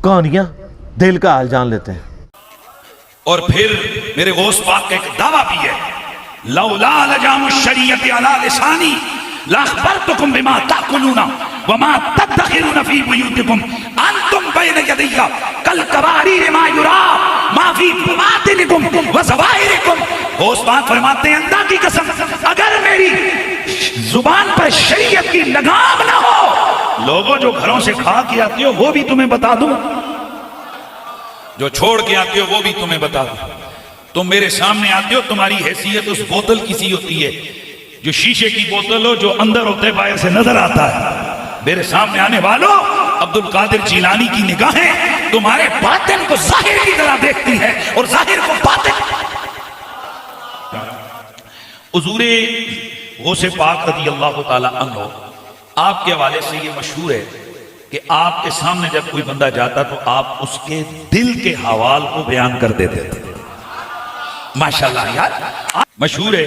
کہانیاں دل کا حال جان لیتے ہیں. اور پھر میرے غوث پاک کا ایک دعویٰ بھی ہے، لولا لجام الشریعت علی لسانی لاخبرتکم بما تاکلون وما تدخرون فی بیوتکم انتم بین یدی کالقواریر ما یرا ما فی بواطنکم وظواہرکم. غوث پاک فرماتے ہیں اللہ کی قسم اگر میری زبان پر شریعت کی لگام نہ ہو، لوگوں جو گھروں سے کھا کے آتے ہو وہ بھی تمہیں بتا دوں، جو چھوڑ کے آتے ہو وہ بھی تمہیں بتا دوں. تم میرے سامنے آتے ہو، تمہاری حیثیت اس بوتل کی سی ہوتی ہے جو شیشے کی بوتل ہو، جو اندر ہوتے باہر سے نظر آتا ہے. میرے سامنے آنے والوں، عبد القادر جیلانی کی نگاہیں تمہارے باطن کو ظاہر کی طرح دیکھتی ہے اور ظاہر کو باطن. حضور غوث پاک رضی اللہ تعالی عنہ آپ کے حوالے سے یہ مشہور ہے کہ آپ کے سامنے جب کوئی بندہ جاتا تو آپ اس کے دل کے حوال کو بیان کر دیتے تھے. ماشاءاللہ یار مشہور ہے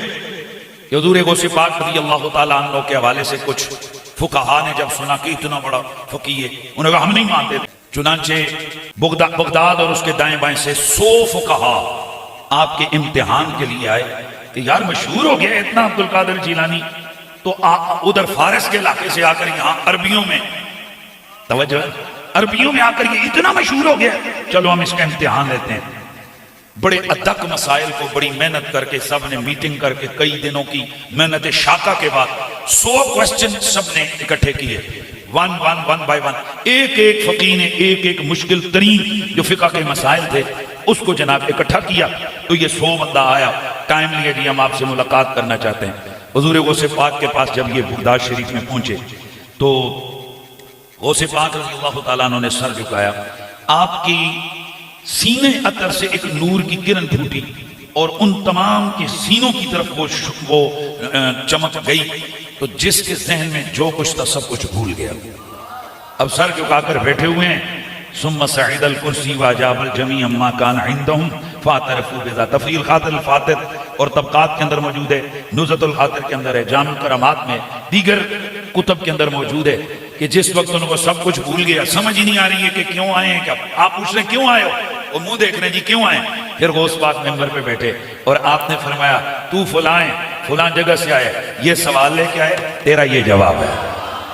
کہ حضور غوث پاک رضی اللہ تعالیٰ عنہ کے حوالے سے کچھ فقہا نے جب سنا کہ اتنا بڑا فقیہ ہے، انہوں نے کہا ہم نہیں مانتے. چنانچہ بغداد اور اس کے دائیں بائیں سے 100 فقہا آپ کے امتحان کے لیے آئے کہ یار مشہور ہو گیا اتنا عبد القادر جیلانی، تو ادھر فارس کے علاقے سے آ کر یہاں عربیوں میں توجہ، عربیوں میں آ کر یہ اتنا مشہور ہو گیا، چلو ہم اس کا امتحان لیتے ہیں. بڑے ادق مسائل کو بڑی محنت کر کے سب نے میٹنگ کر کے کئی دنوں کی محنت شاقہ کے بعد 100 کوسچن سب نے اکٹھے کیے، ون بائی ون. ایک ایک فقیہ نے ایک ایک مشکل ترین جو فقہ کے مسائل تھے اس کو جناب اکٹھا کیا. تو یہ 100 بندہ آیا، ٹائم لیا جی ہم آپ سے ملاقات کرنا چاہتے ہیں. حضور غوث پاک کے پاس جب یہ بغداد شریف میں پہنچے تو غوث پاک رضی اللہ تعالیٰ عنہ نے سر جھکایا. آپ کی سینے اثر سے ایک نور کی کرن پھوٹی اور ان تمام کے سینوں کی طرف وہ چمک گئی، تو جس کے ذہن میں جو کچھ تھا سب کچھ بھول گیا. اب سر جھکا کر بیٹھے ہوئے ہیں. ثم صعد الکرسی واجاب الجمیع اما کان عندهم فاعترفوا بذا. تفریل خاطر الفاتر اور طبقات کے اندر موجود ہے، نزہۃ الخاطر کے اندر ہے، جامع کرامات میں دیگر کتب کے اندر موجود ہے کہ جس وقت ان کو سب کچھ بھول گیا، سمجھ ہی نہیں آ رہی ہے کہ کیوں آئے ہیں. کیا آپ پوچھ رہے ہیں کیوں آئے ہو، وہ منہ دیکھ رہے ہیں جی کیوں آئے. پھر غوث پاک ممبر پہ بیٹھے اور آپ نے فرمایا تو فلاں فلاں جگہ سے آئے، یہ سوال لے کے آئے، تیرا یہ جواب ہے.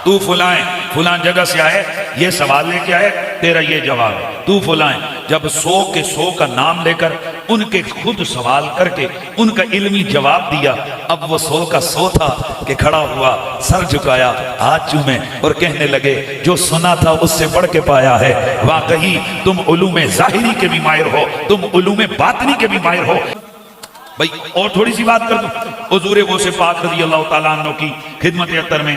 تو فلاں جگہ سے آئے، یہ سوال لے کے آئے، تیرا یہ جواب ہے. تو فلاں جب 100 کے 100 کا نام لے کر ان کے خود سوال کر کے ان کا علمی جواب دیا، اب وہ 100 کا 100 تھا کہ کھڑا ہوا، سر جھکایا، ہاتھ چومے اور کہنے لگے جو سنا تھا اس سے بڑھ کے پایا ہے. واقعی تم علوم ظاہری کے بھی ماہر ہو، تم علوم باطنی کے بھی ماہر ہو. بھائی اور تھوڑی سی بات کر دوں. حضور غوث پاک رضی اللہ تعالیٰ عنہ کی خدمت اطہر میں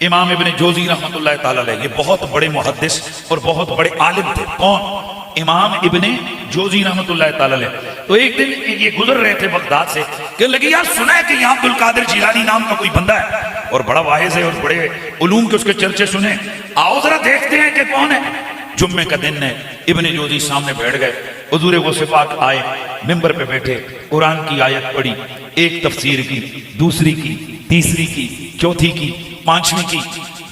امام ابن جوزی رحمۃ اللہ تعالیٰ علیہ، یہ بہت بڑے محدث اور بہت بڑے عالم تھے. کون؟ امام ابن جوزی رحمۃ اللہ تعالیٰ علیہ. تو ایک دن یہ گزر رہے تھے بغداد سے، کہ لگی یار سنا ہے کہ یہاں عبد القادر جیلانی نام کا کوئی بندہ ہے اور بڑا واعظ ہے اور بڑے علوم کے اس کے چرچے سنے، آؤ ذرا دیکھتے ہیں کہ کون ہے. جمعے کا دن ہے، ابن جوزی سامنے بیٹھ گئے. حضور غوث پاک آئے، ممبر پہ بیٹھے، قرآن کی آیت پڑھی، ایک تفسیر کی، دوسری کی، تیسری کی، چوتھی کی، پانچویں کی،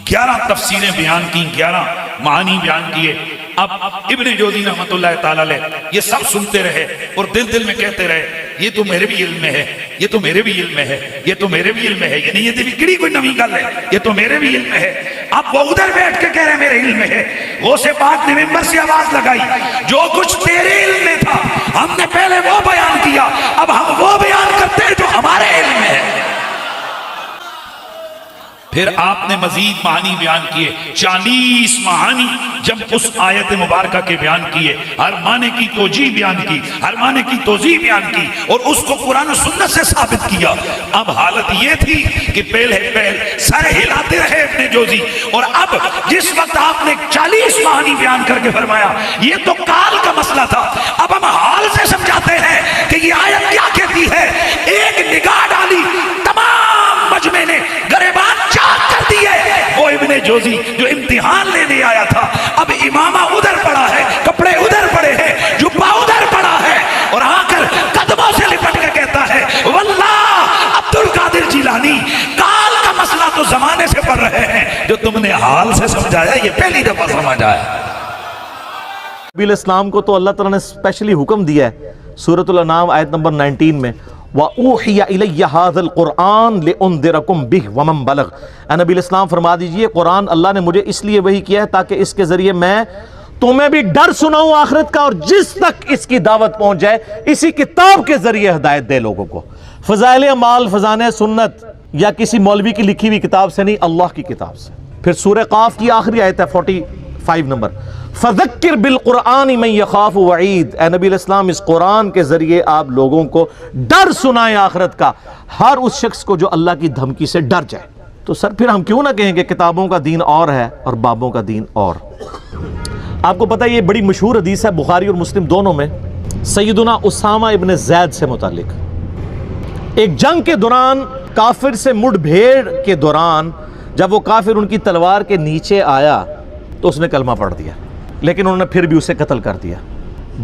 11 تفسیریں بیان کی، 11 معانی بیان کیے. اب ابن جوزی رحمۃ اللہ تعالیٰ علیہ یہ سب سنتے رہے اور دل میں کہتے رہے یہ تو میرے بھی علم میں ہے، یہ تو میرے بھی علم میں ہے، یہ تو میرے بھی علم میں ہے، یعنی یہ تو کڑی کوئی نویں گل ہے، یہ تو میرے بھی علم میں ہے. اب وہ ادھر بیٹھ کے کہہ رہے میرے علم میں ہے. غوث پاک نے ممبر سے آواز لگائی جو کچھ تیرے علم میں تھا ہم نے پہلے وہ بیان کیا، اب ہم وہ بیان کرتے ہیں جو ہمارے علم میں ہے. پھر آپ نے مزید معانی بیان کیے، 40 معانی جب اس آیت مبارکہ کے بیان کیے، ہر معنی کی توجیہ بیان کی، ہر معنی کی توضیح بیان کی اور اس کو قرآن و سنت سے ثابت کیا. اب حالت یہ تھی کہ پہل سر ہلاتے رہے ابن جوزی، اور اب جس وقت آپ نے 40 معانی بیان کر کے فرمایا یہ تو کال کا مسئلہ تھا، اب ہم حال سے سمجھاتے ہیں کہ یہ آیت کیا کہتی ہے. ایک نگاہ ڈالی، تمام مجمع نے گریبان چاک کر دیے. وہ ابن جوزی جو امتحان لینے آیا تھا اب امامہ ادھر پڑا ہے، کپڑے ادھر پڑے ہیں، جبہ ادھر پڑا ہے، اور آ کر قدموں سے لپٹ کے کہتا ہے واللہ عبد القادر جیلانی کال کا مسئلہ تو زمانے سے پڑھ رہے ہیں، جو تم نے حال سے سمجھایا یہ پہلی دفعہ سمجھا ہے. نبی علیہ السلام کو تو اللہ تعالیٰ نے اسپیشلی حکم دیا ہے سورۃ الانعام آیت نمبر 19 میں، وَأُوحِيَ إِلَيَّ هَذَا الْقُرْآنُ لِأُنذِرَكُم بِهِ وَمَن بَلَغَ۔ اے نبی علیہ السلام فرما دیجئے قرآن اللہ نے مجھے اس لیے وحی کیا ہے تاکہ اس کے ذریعے میں تمہیں بھی ڈر سناؤں آخرت کا، اور جس تک اس کی دعوت پہنچ جائے اسی کتاب کے ذریعے ہدایت دے لوگوں کو۔ فضائل اعمال، فضائل سنت یا کسی مولوی کی لکھی ہوئی کتاب سے نہیں، اللہ کی کتاب سے۔ پھر سورہ قاف کی آخری آیت ہے 45 نمبر، فذکر بالقرآن من یخاف وعید۔ اے نبی علیہ السلام اس قرآن کے ذریعے آپ لوگوں کو ڈر سنائیں آخرت کا، ہر اس شخص کو جو اللہ کی دھمکی سے ڈر جائے۔ تو سر پھر ہم کیوں نہ کہیں کہ کتابوں کا دین اور ہے اور بابوں کا دین اور۔ آپ کو پتہ ہے یہ بڑی مشہور حدیث ہے بخاری اور مسلم دونوں میں، سیدنا اسامہ ابن زید سے متعلق۔ ایک جنگ کے دوران کافر سے مڑ بھیڑ کے دوران جب وہ کافر ان کی تلوار کے نیچے آیا تو اس نے کلمہ پڑھ دیا، لیکن انہوں نے پھر بھی اسے قتل کر دیا۔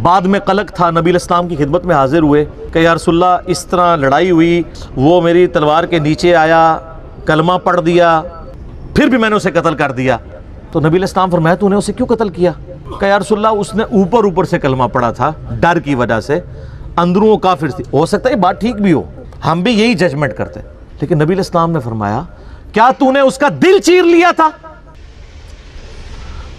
بعد میں قلق تھا، نبی علیہ السلام کی خدمت میں حاضر ہوئے کہ یا رسول اللہ اس طرح لڑائی ہوئی، وہ میری تلوار کے نیچے آیا، کلمہ پڑھ دیا، پھر بھی میں نے اسے قتل کر دیا۔ تو نبی علیہ السلام فرمایا تو نے اسے کیوں قتل کیا؟ کہ یا رسول اللہ اس نے اوپر سے کلمہ پڑھا تھا ڈر کی وجہ سے، اندروں وہ کافر تھی۔ ہو سکتا ہے یہ بات ٹھیک بھی ہو، ہم بھی یہی ججمنٹ کرتے، لیکن نبی علیہ السلام نے فرمایا کیا تو نے اس کا دل چیر لیا تھا؟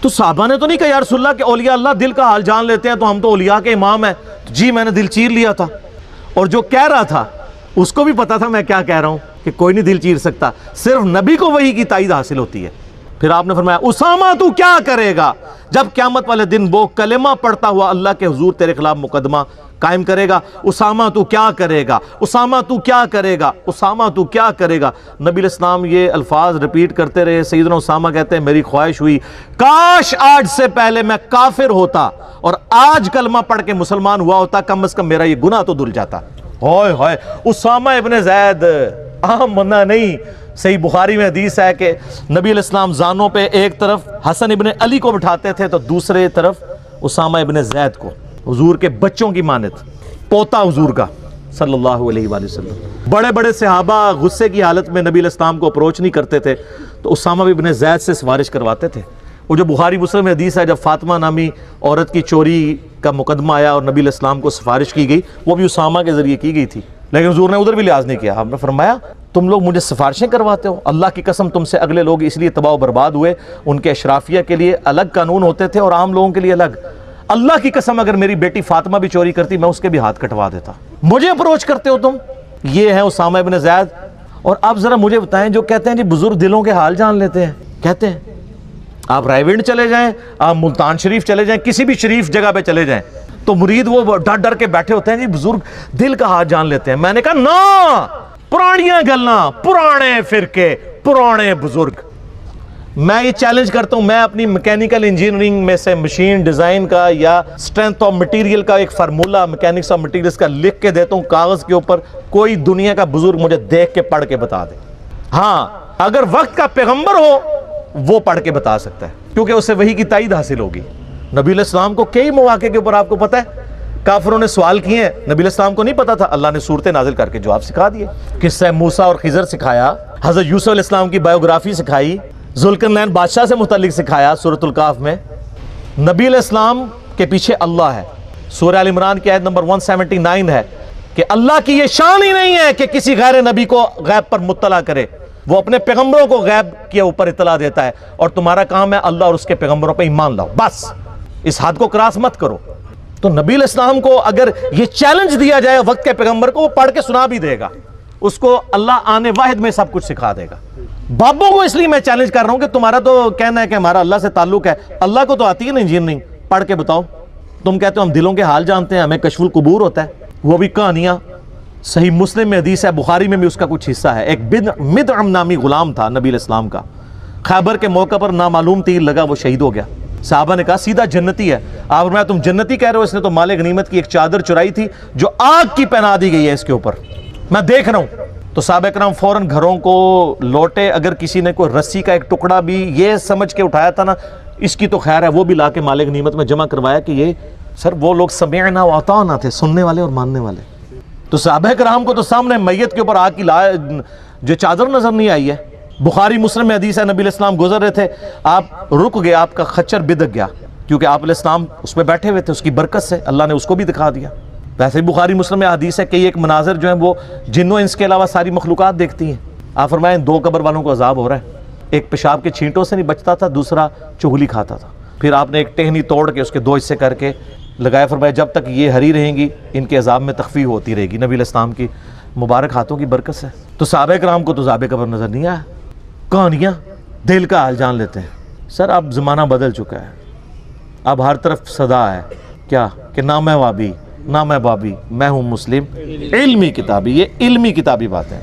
تو صحابہ نے تو نہیں کہا یا رسول اللہ کہ اولیاء اللہ دل کا حال جان لیتے ہیں تو ہم تو اولیاء کے امام ہیں، جی میں نے دل چیر لیا تھا۔ اور جو کہہ رہا تھا اس کو بھی پتا تھا میں کیا کہہ رہا ہوں، کہ کوئی نہیں دل چیر سکتا، صرف نبی کو وحی کی تائید حاصل ہوتی ہے۔ پھر آپ نے فرمایا اسامہ تو کیا کرے گا جب قیامت والے دن وہ کلمہ پڑھتا ہوا اللہ کے حضور تیرے خلاف مقدمہ قائم کرے گا؟ اسامہ تو کیا کرے گا؟ اسامہ تو کیا کرے گا؟ اسامہ تو کیا کرے گا؟ نبی علیہ السلام یہ الفاظ ریپیٹ کرتے رہے۔ سیدنا اسامہ کہتے ہیں میری خواہش ہوئی کاش آج سے پہلے میں کافر ہوتا اور آج کلمہ پڑھ کے مسلمان ہوا ہوتا، کم از کم میرا یہ گناہ تو دھل جاتا۔ ہوئے ہوئے، اسامہ ابن زید عام بندہ نہیں۔ صحیح بخاری میں حدیث ہے کہ نبی علیہ السلام زانوں پہ ایک طرف حسن ابن علی کو بٹھاتے تھے تو دوسرے طرف اسامہ ابن زید کو، حضور کے بچوں کی مانت، پوتا حضور کا صلی اللہ علیہ وآلہ وسلم۔ بڑے بڑے صحابہ غصے کی حالت میں نبی علیہ السلام کو اپروچ نہیں کرتے تھے تو اسامہ ابن زید سے سفارش کرواتے تھے۔ وہ جو بخاری مسلم میں حدیث ہے جب فاطمہ نامی عورت کی چوری کا مقدمہ آیا اور نبی علیہ السلام کو سفارش کی گئی، وہ بھی اسامہ کے ذریعے کی گئی تھی، لیکن حضور نے ادھر بھی لحاظ نہیں کیا۔ آپ نے فرمایا تم لوگ مجھے سفارشیں کرواتے ہو، اللہ کی قسم تم سے اگلے لوگ اس لیے تباہ و برباد ہوئے، ان کے اشرافیہ کے لیے الگ قانون ہوتے تھے اور عام لوگوں کے لیے الگ۔ اللہ کی قسم اگر میری بیٹی فاطمہ بھی چوری کرتی میں اس کے بھی ہاتھ کٹوا دیتا، مجھے اپروچ کرتے ہو تم۔ یہ ہے اسامہ ابن زید۔ اور اب ذرا مجھے بتائیں جو کہتے ہیں جی بزرگ دلوں کے حال جان لیتے ہیں، کہتے ہیں آپ رائے ونڈ چلے جائیں، آپ ملتان شریف چلے جائیں، کسی بھی شریف جگہ پہ چلے جائیں تو مرید وہ ڈر ڈر کے بیٹھے ہوتے ہیں جی بزرگ دل کا حال جان لیتے ہیں۔ میں نے کہا نا، پرانیاں گلاں، پرانے فرقے، پرانے بزرگ۔ میں یہ چیلنج کرتا ہوں، میں اپنی میکینیکل انجینئرنگ میں سے مشین ڈیزائن کا یا اسٹرینتھ آف مٹیریل کا ایک فارمولہ میکینکس آف مٹیریلز کا لکھ کے دیتا ہوں کاغذ کے اوپر، کوئی دنیا کا بزرگ مجھے دیکھ کے پڑھ کے بتا دے۔ ہاں اگر وقت کا پیغمبر ہو وہ پڑھ کے بتا سکتا ہے کیونکہ اسے وحی کی تائید حاصل ہوگی۔ نبی علیہ السلام کو کئی مواقع کے اوپر آپ کو پتہ ہے کافروں نے سوال کیے ہیں، نبی علیہ السلام کو نہیں پتا تھا، اللہ نے صورتیں نازل کر کے جواب سکھا دیے۔ قصہ موسیٰ اور خضر سکھایا، حضرت یوسف علیہ السلام کی بایوگرافی سکھائی، ذوالقرنین بادشاہ سے متعلق سکھایا سورۃ الکہف میں۔ نبی علیہ السلام کے پیچھے اللہ ہے۔ سورہ آل عمران کی آیت نمبر 179 ہے کہ اللہ کی یہ شان ہی نہیں ہے کہ کسی غیر نبی کو غیب پر مطلع کرے، وہ اپنے پیغمبروں کو غیب کے اوپر اطلاع دیتا ہے، اور تمہارا کام ہے اللہ اور اس کے پیغمبروں پہ ایمان لاؤ، بس اس حد کو کراس مت کرو۔ تو نبی علیہ السلام کو اگر یہ چیلنج دیا جائے وقت کے پیغمبر کو، وہ پڑھ کے سنا بھی دے گا، اس کو اللہ آنے واحد میں سب کچھ سکھا دے گا۔ بابوں کو اس لیے میں چیلنج کر رہا ہوں کہ تمہارا تو کہنا ہے کہ ہمارا اللہ سے تعلق ہے، اللہ کو تو آتی ہے نا انجینئرنگ، پڑھ کے بتاؤ۔ تم کہتے ہو ہم دلوں کے حال جانتے ہیں، ہمیں کشف القبور ہوتا ہے، وہ بھی کہانیاں۔ صحیح مسلم میں حدیث ہے، بخاری میں بھی اس کا کچھ حصہ ہے۔ ایک مدعم نامی غلام تھا نبی علیہ السلام کا، خیبر کے موقع پر نامعلوم تیر لگا، وہ شہید ہو گیا۔ صحابہ نے کہا سیدھا جنتی ہے۔ آپ فرمایا تم جنتی کہہ رہے ہو، اس نے تو مال غنیمت کی ایک چادر چرائی تھی جو آگ کی پہنا دی گئی ہے اس کے اوپر، میں دیکھ رہا ہوں۔ تو صحابہ کرام فوراً گھروں کو لوٹے، اگر کسی نے کوئی رسی کا ایک ٹکڑا بھی یہ سمجھ کے اٹھایا تھا نا اس کی تو خیر ہے، وہ بھی لا کے مال غنیمت میں جمع کروایا کہ یہ سر وہ لوگ سمعنا و اطعنا تھے، سننے والے اور ماننے والے۔ تو صحابہ کرام کو تو سامنے میت کے اوپر آگ کی جو چادر نظر نہیں آئی ہے۔ بخاری مسلم میں حدیث ہے، نبی علیہ السلام گزر رہے تھے، آپ رک گئے، آپ کا خچر بدک گیا، کیونکہ آپ علیہ السلام اس پہ بیٹھے ہوئے تھے، اس کی برکت سے اللہ نے اس کو بھی دکھا دیا۔ ویسے بھی بخاری مسلم میں حدیث ہے کہ ایک مناظر جو ہیں وہ جن و انس کے علاوہ ساری مخلوقات دیکھتی ہیں۔ آپ فرمائیں 2 قبر والوں کو عذاب ہو رہا ہے، ایک پیشاب کے چھینٹوں سے نہیں بچتا تھا، دوسرا چغلی کھاتا تھا، پھر آپ نے ایک ٹہنی توڑ کے اس کے 2 حصے کر کے لگایا، فرمایا جب تک یہ ہری رہیں گی ان کے عذاب میں تخفیف ہوتی رہے گی، نبی علیہ السلام کی مبارک ہاتھوں کی برکت سے۔ تو صحابہ کرام کو تو عذاب قبر نظر نہیں آیا، کہانیاں دل کا حال جان لیتے ہیں۔ سر اب زمانہ بدل چکا ہے، اب ہر طرف صدا ہے کیا کہ نہ میں وابی نہ میں بابی، میں ہوں مسلم، علمی کتابی، یہ علمی کتابی بات ہے۔